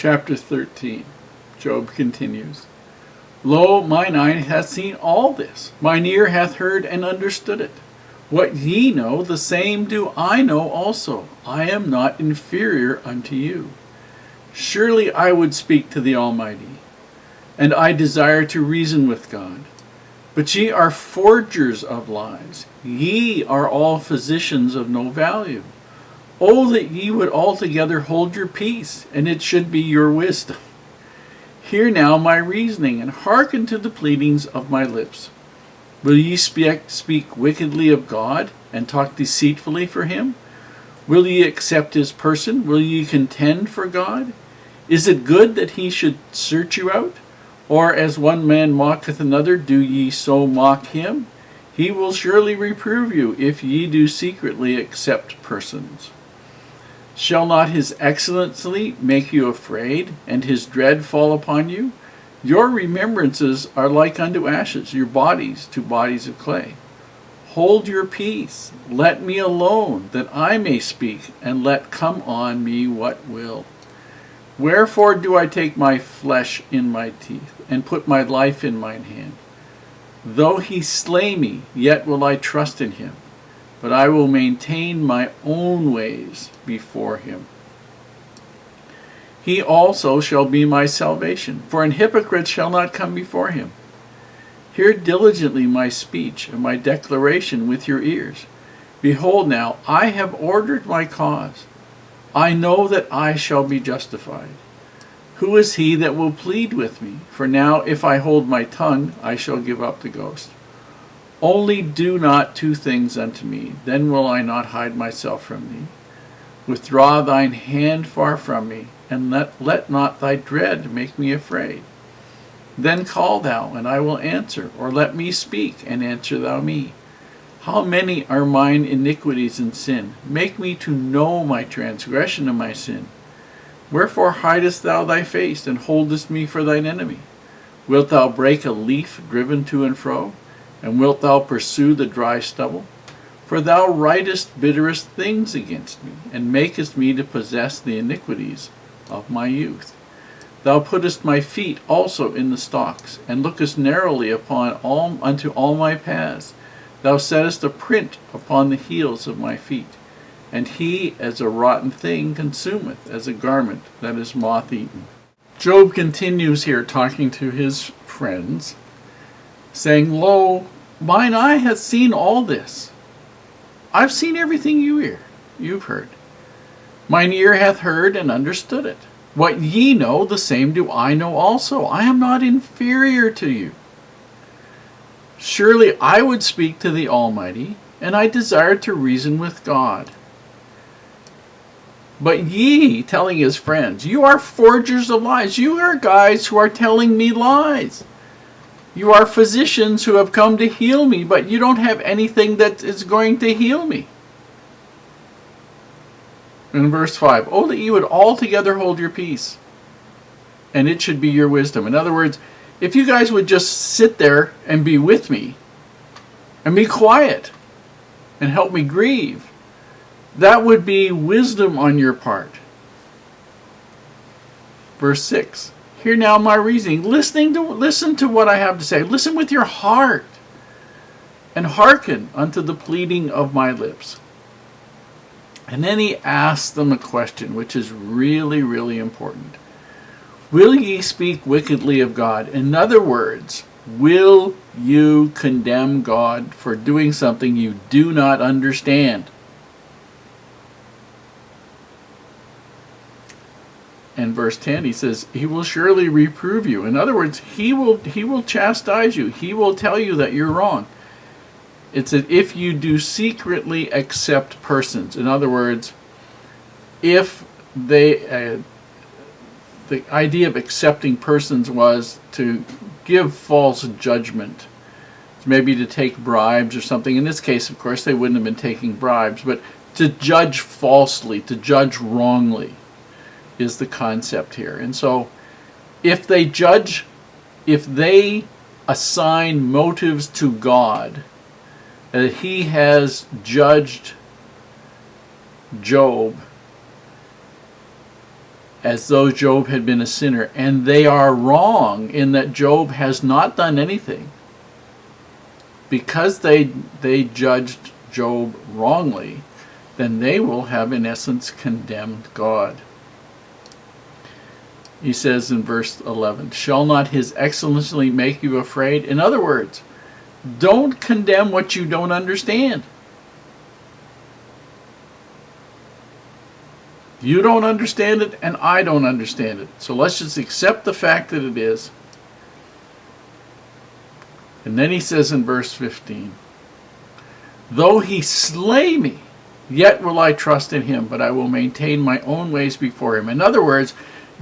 Chapter 13. Job continues. Lo, mine eye hath seen all this, mine ear hath heard and understood it. What ye know, the same do I know also. I am not inferior unto you. Surely I would speak to the Almighty, and I desire to reason with God. But ye are forgers of lies. Ye are all physicians of no value. Oh, that ye would altogether hold your peace, and it should be your wisdom. Hear now my reasoning, and hearken to the pleadings of my lips. Will ye speak wickedly of God, and talk deceitfully for him? Will ye accept his person? Will ye contend for God? Is it good that he should search you out? Or as one man mocketh another, do ye so mock him? He will surely reprove you, if ye do secretly accept persons. Shall not his excellency make you afraid, and his dread fall upon you? Your remembrances are like unto ashes, your bodies to bodies of clay. Hold your peace, let me alone, that I may speak, and let come on me what will. Wherefore do I take my flesh in my teeth, and put my life in mine hand? Though he slay me, yet will I trust in him. But I will maintain my own ways before him. He also shall be my salvation, for an hypocrite shall not come before him. Hear diligently my speech and my declaration with your ears. Behold now, I have ordered my cause. I know that I shall be justified. Who is he that will plead with me? For now, if I hold my tongue, I shall give up the ghost. Only do not two things unto me, then will I not hide myself from thee. Withdraw thine hand far from me, and let not thy dread make me afraid. Then call thou, and I will answer, or let me speak, and answer thou me. How many are mine iniquities and sin? Make me to know my transgression and my sin. Wherefore hidest thou thy face, and holdest me for thine enemy? Wilt thou break a leaf driven to and fro? And wilt thou pursue the dry stubble? For thou writest bitterest things against me, and makest me to possess the iniquities of my youth. Thou puttest my feet also in the stocks, and lookest narrowly unto all my paths. Thou settest a print upon the heels of my feet, and he as a rotten thing consumeth, as a garment that is moth-eaten. Job continues here talking to his friends, saying, Lo, mine eye hath seen all this. I've seen everything you've heard. Mine ear hath heard and understood it. What ye know, the same do I know also. I am not inferior to you. Surely I would speak to the Almighty, and I desire to reason with God. But ye, telling his friends, you are forgers of lies. You are guys who are telling me lies. You are physicians who have come to heal me, but you don't have anything that is going to heal me. In verse 5, oh, that you would altogether hold your peace, and it should be your wisdom. In other words, if you guys would just sit there and be with me, and be quiet, and help me grieve, that would be wisdom on your part. Verse 6. Hear now my reasoning. Listen to what I have to say. Listen with your heart, and hearken unto the pleading of my lips. And then he asks them a question, which is really, really important. Will ye speak wickedly of God? In other words, will you condemn God for doing something you do not understand? In verse 10 he says, he will surely reprove you. In other words, he will chastise you. He will tell you that you're wrong. It's that if you do secretly accept persons. In other words, if they, the idea of accepting persons was to give false judgment, maybe to take bribes or something. In this case, of course, they wouldn't have been taking bribes, but to judge falsely, to judge wrongly is the concept here. And so if they assign motives to God, that he has judged Job as though Job had been a sinner, and they are wrong in that Job has not done anything. Because they judged Job wrongly, then they will have in essence condemned God. He says in verse 11, shall not his excellency make you afraid? In other words, don't condemn what you don't understand. You don't understand it, and I don't understand it. So let's just accept the fact that it is. And then he says in verse 15, though he slay me, yet will I trust in him, but I will maintain my own ways before him. In other words,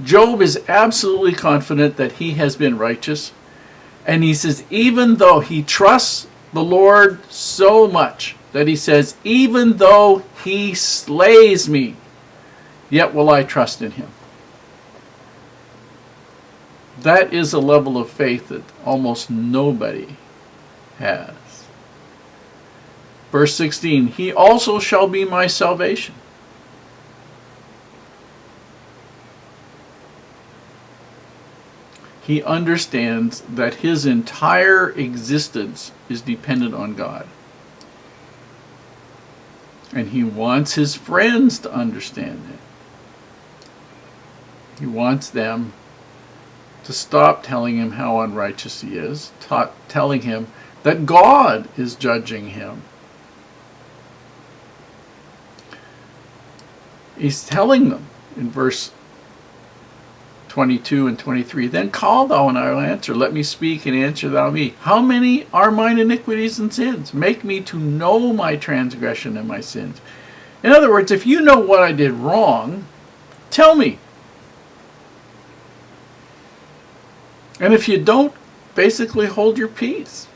Job is absolutely confident that he has been righteous. And he says, even though he trusts the Lord so much, that he says, even though he slays me, yet will I trust in him. That is a level of faith that almost nobody has. Verse 16, he also shall be my salvation. He understands that his entire existence is dependent on God. And he wants his friends to understand it. He wants them to stop telling him how unrighteous he is, telling him that God is judging him. He's telling them in verse 22 and 23, then call thou and I will answer. Let me speak and answer thou me. How many are mine iniquities and sins? Make me to know my transgression and my sins. In other words, if you know what I did wrong, tell me. And if you don't, basically hold your peace.